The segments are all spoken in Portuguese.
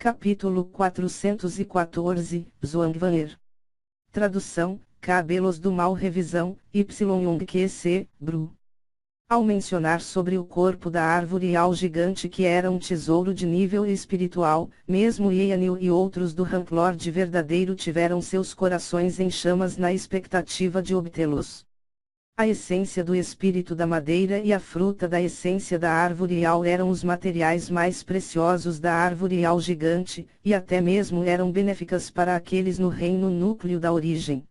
Capítulo 414, Zhuangwaner. Tradução, Cabelos do Mal. Revisão, Y. Bru. Ao mencionar sobre o corpo da árvore ao gigante que era um tesouro de nível espiritual, mesmo Yanil e outros do Ranklord verdadeiro tiveram seus corações em chamas na expectativa de obtê-los. A essência do espírito da madeira e a fruta da essência da árvore real eram os materiais mais preciosos da árvore real gigante, e até mesmo eram benéficas para aqueles no reino núcleo da origem.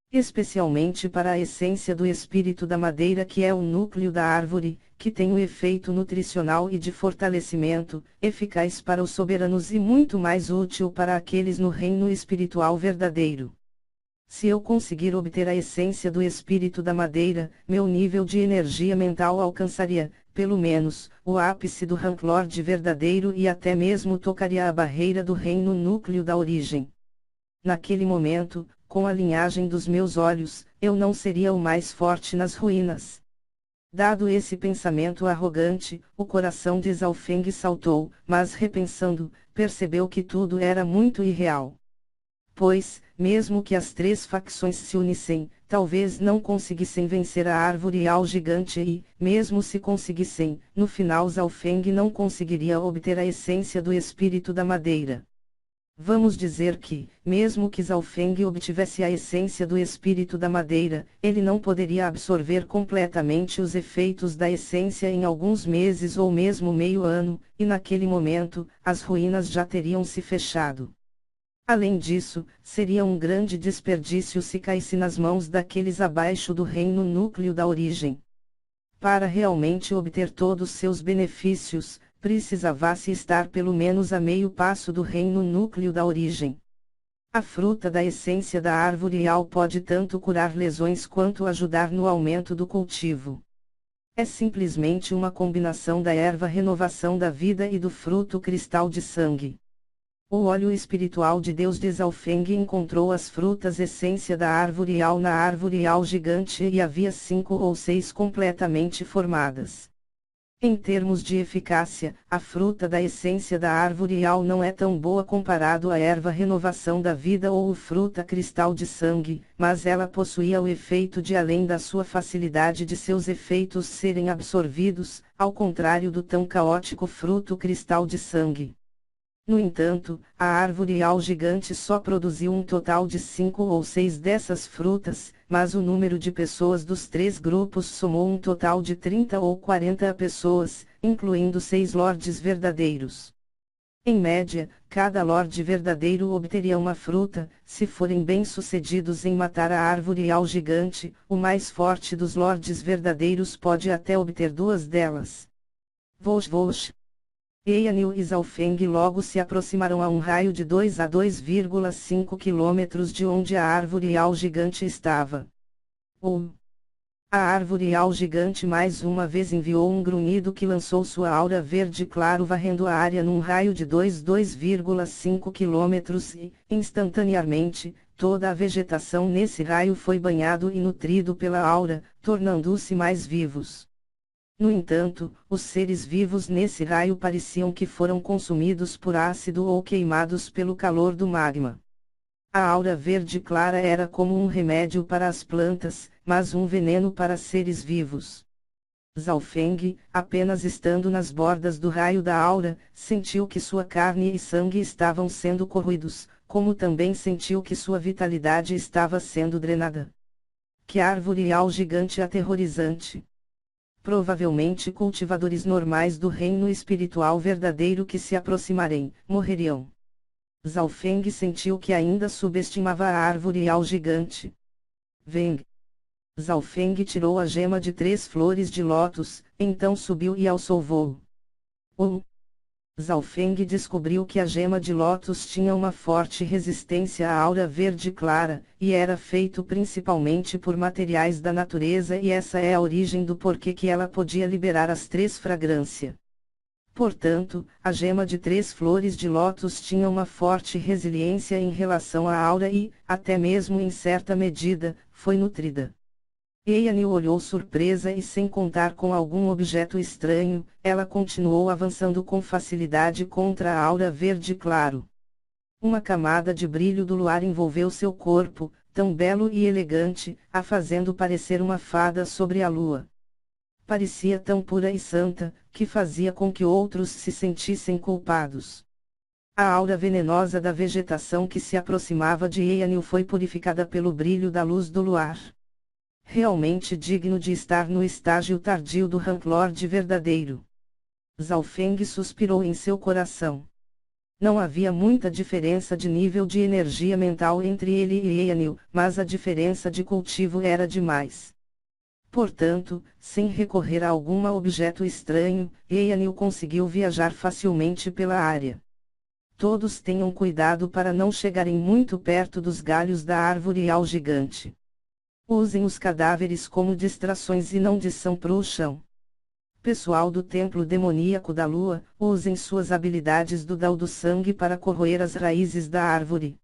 Especialmente para a essência do espírito da madeira, que é o núcleo da árvore, que tem o efeito nutricional e de fortalecimento, eficaz para os soberanos e muito mais útil para aqueles no reino espiritual verdadeiro. Se eu conseguir obter a essência do espírito da madeira, meu nível de energia mental alcançaria, pelo menos, o ápice do Ranklord verdadeiro e até mesmo tocaria a barreira do reino núcleo da origem. Naquele momento, com a linhagem dos meus olhos, eu não seria o mais forte nas ruínas. Dado esse pensamento arrogante, o coração de Zhao Feng saltou, mas repensando, percebeu que tudo era muito irreal. Pois, mesmo que as três facções se unissem, talvez não conseguissem vencer a árvore real gigante e, mesmo se conseguissem, no final Zhao Feng não conseguiria obter a essência do espírito da madeira. Vamos dizer que, mesmo que Zhao Feng obtivesse a essência do espírito da madeira, ele não poderia absorver completamente os efeitos da essência em alguns meses ou mesmo meio ano, e naquele momento, as ruínas já teriam se fechado. Além disso, seria um grande desperdício se caísse nas mãos daqueles abaixo do reino núcleo da origem. Para realmente obter todos seus benefícios, precisava-se estar pelo menos a meio passo do reino núcleo da origem. A fruta da essência da árvore real pode tanto curar lesões quanto ajudar no aumento do cultivo. É simplesmente uma combinação da erva renovação da vida e do fruto cristal de sangue. O óleo espiritual de Deus de Zhao Feng encontrou as frutas essência da árvore real na árvore real gigante e havia 5 ou 6 completamente formadas. Em termos de eficácia, a fruta da essência da árvore real não é tão boa comparado à erva renovação da vida ou o fruta cristal de sangue, mas ela possuía o efeito de além da sua facilidade de seus efeitos serem absorvidos, ao contrário do tão caótico fruto cristal de sangue. No entanto, a árvore real gigante só produziu um total de 5 ou 6 dessas frutas, mas o número de pessoas dos 3 grupos somou um total de 30 ou 40 pessoas, incluindo 6 lordes verdadeiros. Em média, cada lorde verdadeiro obteria uma fruta, se forem bem-sucedidos em matar a árvore real gigante, o mais forte dos lordes verdadeiros pode até obter 2 delas. Vosh. Yanil e Zhao Feng logo se aproximaram a um raio de 2 a 2,5 quilômetros de onde a árvore real gigante estava. A árvore real gigante mais uma vez enviou um grunhido que lançou sua aura verde claro varrendo a área num raio de 2,5 quilômetros e, instantaneamente, toda a vegetação nesse raio foi banhado e nutrido pela aura, tornando-se mais vivos. No entanto, os seres vivos nesse raio pareciam que foram consumidos por ácido ou queimados pelo calor do magma. A aura verde clara era como um remédio para as plantas, mas um veneno para seres vivos. Zhao Feng, apenas estando nas bordas do raio da aura, sentiu que sua carne e sangue estavam sendo corroídos, como também sentiu que sua vitalidade estava sendo drenada. Que árvore real gigante aterrorizante! Provavelmente cultivadores normais do reino espiritual verdadeiro que se aproximarem, morreriam. Zhao Feng sentiu que ainda subestimava a árvore real gigante. Veng. Zhao Feng tirou a gema de 3 flores de lótus, então subiu e alçou voo. Zhao Feng descobriu que a gema de lótus tinha uma forte resistência à aura verde clara, e era feito principalmente por materiais da natureza e essa é a origem do porquê que ela podia liberar as 3 fragrâncias. Portanto, a gema de 3 flores de lótus tinha uma forte resiliência em relação à aura e, até mesmo em certa medida, foi nutrida. Eyanil olhou surpresa e sem contar com algum objeto estranho, ela continuou avançando com facilidade contra a aura verde claro. Uma camada de brilho do luar envolveu seu corpo, tão belo e elegante, a fazendo parecer uma fada sobre a lua. Parecia tão pura e santa, que fazia com que outros se sentissem culpados. A aura venenosa da vegetação que se aproximava de Eyanil foi purificada pelo brilho da luz do luar. Realmente digno de estar no estágio tardio do Ranklord verdadeiro. Zhao Feng suspirou em seu coração. Não havia muita diferença de nível de energia mental entre ele e Eyanil, mas a diferença de cultivo era demais. Portanto, sem recorrer a algum objeto estranho, Eyanil conseguiu viajar facilmente pela área. Todos tenham cuidado para não chegarem muito perto dos galhos da árvore ao gigante. Usem os cadáveres como distrações e não desçam para o chão. Pessoal do templo demoníaco da lua, usem suas habilidades do Dao do sangue para corroer as raízes da árvore.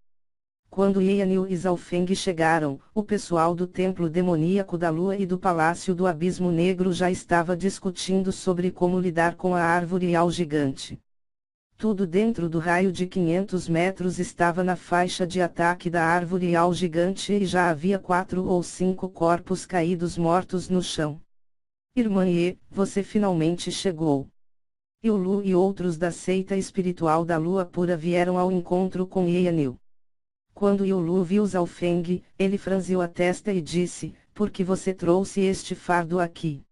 Quando Eyanil e Zhao Feng chegaram, o pessoal do templo demoníaco da lua e do palácio do abismo negro já estava discutindo sobre como lidar com a árvore ao gigante. Tudo dentro do raio de 500 metros estava na faixa de ataque da árvore ao gigante e já havia 4 ou 5 corpos caídos mortos no chão. Irmã Ye, você finalmente chegou. Yulu e outros da seita espiritual da lua pura vieram ao encontro com Eyanil. Quando Yulu viu Zhao Feng, ele franziu a testa e disse, por que você trouxe este fardo aqui?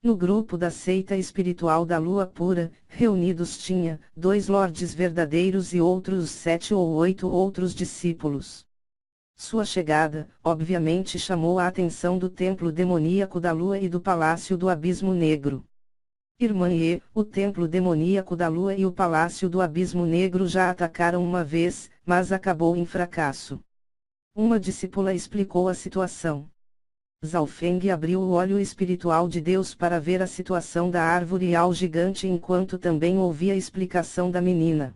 No grupo da seita espiritual da lua pura, reunidos tinha, 2 lordes verdadeiros e outros 7 ou 8 outros discípulos. Sua chegada, obviamente chamou a atenção do templo demoníaco da lua e do palácio do abismo negro. Irmã Ye, o templo demoníaco da lua e o palácio do abismo negro já atacaram uma vez, mas acabou em fracasso. Uma discípula explicou a situação. Zhao Feng abriu o olho espiritual de Deus para ver a situação da árvore ao gigante enquanto também ouvia a explicação da menina.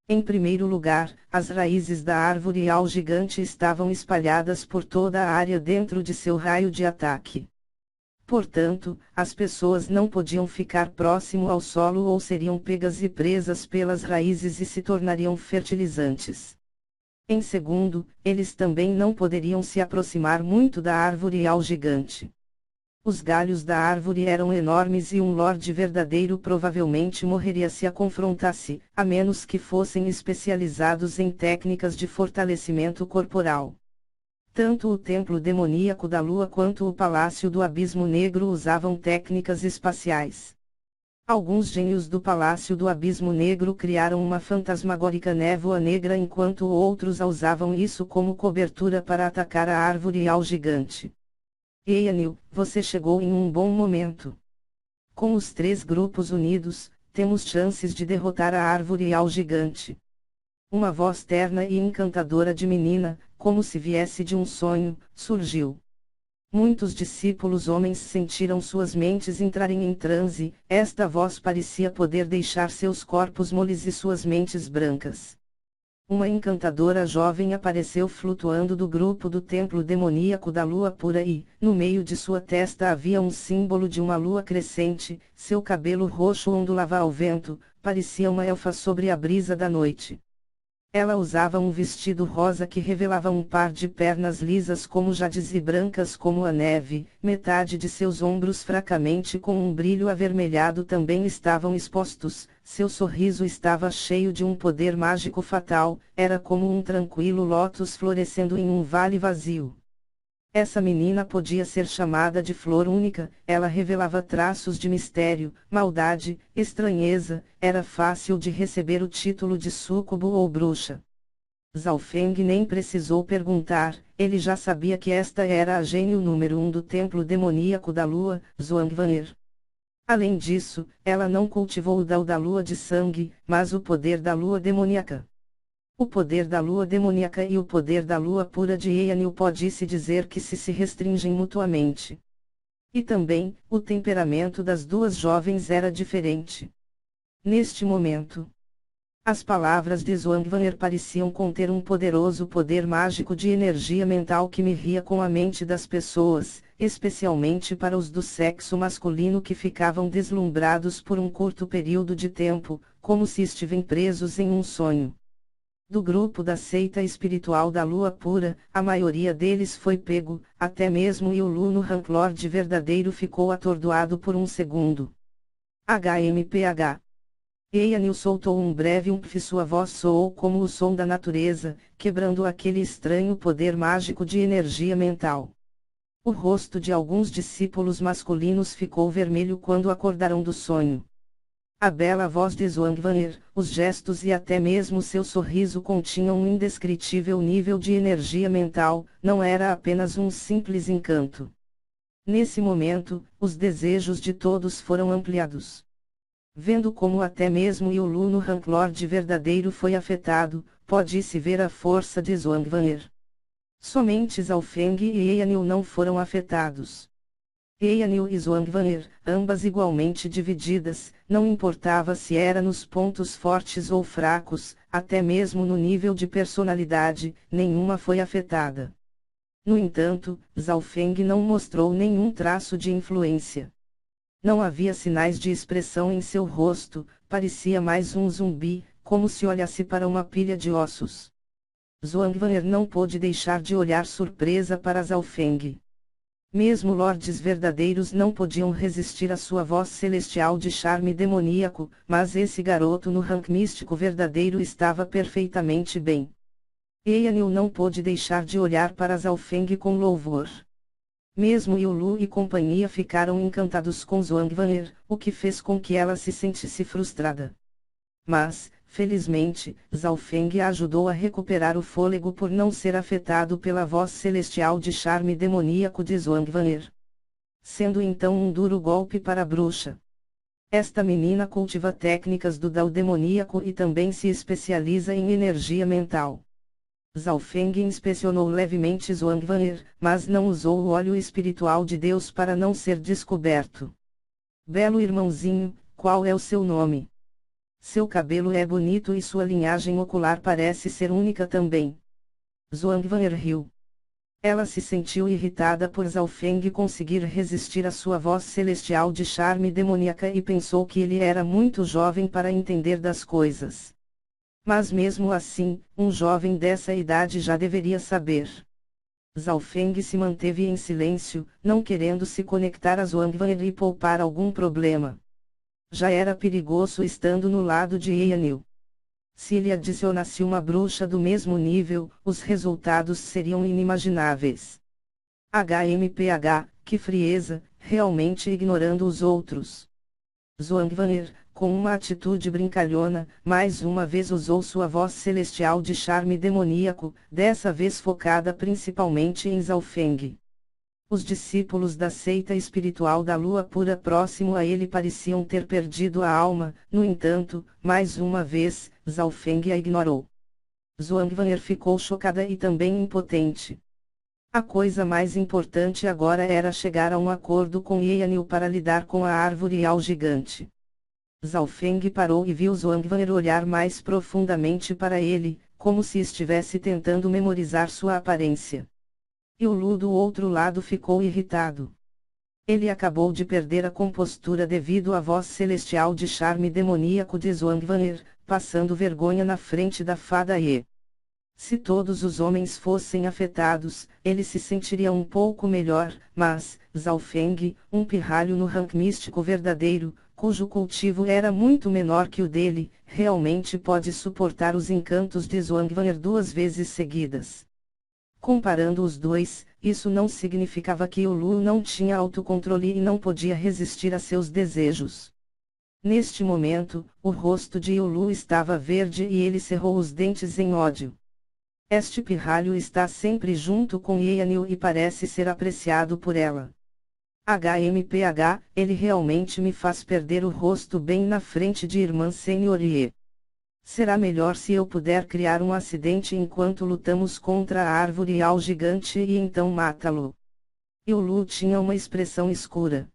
Em primeiro lugar, as raízes da árvore ao gigante estavam espalhadas por toda a área dentro de seu raio de ataque. Portanto, as pessoas não podiam ficar próximo ao solo ou seriam pegas e presas pelas raízes e se tornariam fertilizantes. Em segundo, eles também não poderiam se aproximar muito da árvore ao gigante. Os galhos da árvore eram enormes e um lorde verdadeiro provavelmente morreria se a confrontasse, a menos que fossem especializados em técnicas de fortalecimento corporal. Tanto o templo demoníaco da lua quanto o palácio do abismo negro usavam técnicas espaciais. Alguns gênios do Palácio do Abismo Negro criaram uma fantasmagórica névoa negra enquanto outros usavam isso como cobertura para atacar a árvore ao gigante. Eyanil, você chegou em um bom momento. Com os 3 grupos unidos, temos chances de derrotar a árvore ao gigante. Uma voz terna e encantadora de menina, como se viesse de um sonho, surgiu. Muitos discípulos homens sentiram suas mentes entrarem em transe, esta voz parecia poder deixar seus corpos moles e suas mentes brancas. Uma encantadora jovem apareceu flutuando do grupo do templo demoníaco da lua pura e, no meio de sua testa havia um símbolo de uma lua crescente, seu cabelo roxo ondulava ao vento, parecia uma elfa sobre a brisa da noite. Ela usava um vestido rosa que revelava um par de pernas lisas como jades e brancas como a neve, metade de seus ombros fracamente com um brilho avermelhado também estavam expostos, seu sorriso estava cheio de um poder mágico fatal, era como um tranquilo lótus florescendo em um vale vazio. Essa menina podia ser chamada de flor única, ela revelava traços de mistério, maldade, estranheza, era fácil de receber o título de súcubo ou bruxa. Zhao Feng nem precisou perguntar, ele já sabia que esta era a gênio número 1 do templo demoníaco da lua, Zhuangvan'er. Além disso, ela não cultivou o Dao da lua de sangue, mas o poder da lua demoníaca. O poder da lua demoníaca e o poder da lua pura de Eyanil pode-se dizer que se restringem mutuamente. E também, o temperamento das duas jovens era diferente. Neste momento, As palavras de Zwangwanger pareciam conter um poderoso poder mágico de energia mental que me ria com a mente das pessoas, especialmente para os do sexo masculino que ficavam deslumbrados por um curto período de tempo, como se estivessem presos em um sonho. Do grupo da seita espiritual da Lua Pura, a maioria deles foi pego, até mesmo Yulu no Ranklord verdadeiro ficou atordoado por um segundo. HMPH. Eyanil soltou um breve e sua voz soou como o som da natureza, quebrando aquele estranho poder mágico de energia mental. O rosto de alguns discípulos masculinos ficou vermelho quando acordaram do sonho. A bela voz de Zwangwanger, os gestos e até mesmo seu sorriso continham um indescritível nível de energia mental, não era apenas um simples encanto. Nesse momento, os desejos de todos foram ampliados. Vendo como até mesmo Yulu no Ranklord verdadeiro foi afetado, pode-se ver a força de Zwangwanger. Somente Zhaofeng e Eyanil não foram afetados. Eyanil e Zwangwanger, ambas igualmente divididas, não importava se era nos pontos fortes ou fracos, até mesmo no nível de personalidade, nenhuma foi afetada. No entanto, Zhaofeng não mostrou nenhum traço de influência. Não havia sinais de expressão em seu rosto, parecia mais um zumbi, como se olhasse para uma pilha de ossos. Zwangwanger não pôde deixar de olhar surpresa para Zhaofeng. Mesmo lordes verdadeiros não podiam resistir à sua voz celestial de charme demoníaco, mas esse garoto no rank místico verdadeiro estava perfeitamente bem. Eyanil não pôde deixar de olhar para Zhaofeng com louvor. Mesmo Yulu e companhia ficaram encantados com Zwangwanger, o que fez com que ela se sentisse frustrada. Mas, felizmente, Zhaofeng a ajudou a recuperar o fôlego por não ser afetado pela voz celestial de charme demoníaco de Zwangwanger. Sendo então um duro golpe para a bruxa. Esta menina cultiva técnicas do Dao demoníaco e também se especializa em energia mental. Zhaofeng inspecionou levemente Zwangwanger, mas não usou o óleo espiritual de Deus para não ser descoberto. Belo irmãozinho, qual é o seu nome? Seu cabelo é bonito e sua linhagem ocular parece ser única também. Zwangwanger riu. Ela se sentiu irritada por Zhaofeng conseguir resistir à sua voz celestial de charme demoníaca e pensou que ele era muito jovem para entender das coisas. Mas mesmo assim, um jovem dessa idade já deveria saber. Zhaofeng se manteve em silêncio, não querendo se conectar a Zwangwanger e poupar algum problema. Já era perigoso estando no lado de Eyanil. Se ele adicionasse uma bruxa do mesmo nível, os resultados seriam inimagináveis. HMPH, que frieza, realmente ignorando os outros. Zwangwanger, com uma atitude brincalhona, mais uma vez usou sua voz celestial de charme demoníaco, dessa vez focada principalmente em Zhaofeng. Os discípulos da seita espiritual da Lua Pura próximo a ele pareciam ter perdido a alma, no entanto, mais uma vez, Zhaofeng a ignorou. Zwangwanger ficou chocada e também impotente. A coisa mais importante agora era chegar a um acordo com Eyanil para lidar com a árvore ao gigante. Zhaofeng parou e viu Zwangwanger olhar mais profundamente para ele, como se estivesse tentando memorizar sua aparência. Yulu do outro lado ficou irritado. Ele acabou de perder a compostura devido à voz celestial de charme demoníaco de Zwangwanger, passando vergonha na frente da fada E. Se todos os homens fossem afetados, ele se sentiria um pouco melhor, mas, Zhaofeng, um pirralho no rank místico verdadeiro, cujo cultivo era muito menor que o dele, realmente pode suportar os encantos de Zwangwanger 2 vezes seguidas. Comparando os dois, isso não significava que Yulu não tinha autocontrole e não podia resistir a seus desejos. Neste momento, o rosto de Yulu estava verde e ele cerrou os dentes em ódio. Este pirralho está sempre junto com Eyanil e parece ser apreciado por ela. HMPH, ele realmente me faz perder o rosto bem na frente de irmã Senhorie. Será melhor se eu puder criar um acidente enquanto lutamos contra a árvore ao gigante e então matá-lo. Yulu tinha uma expressão escura.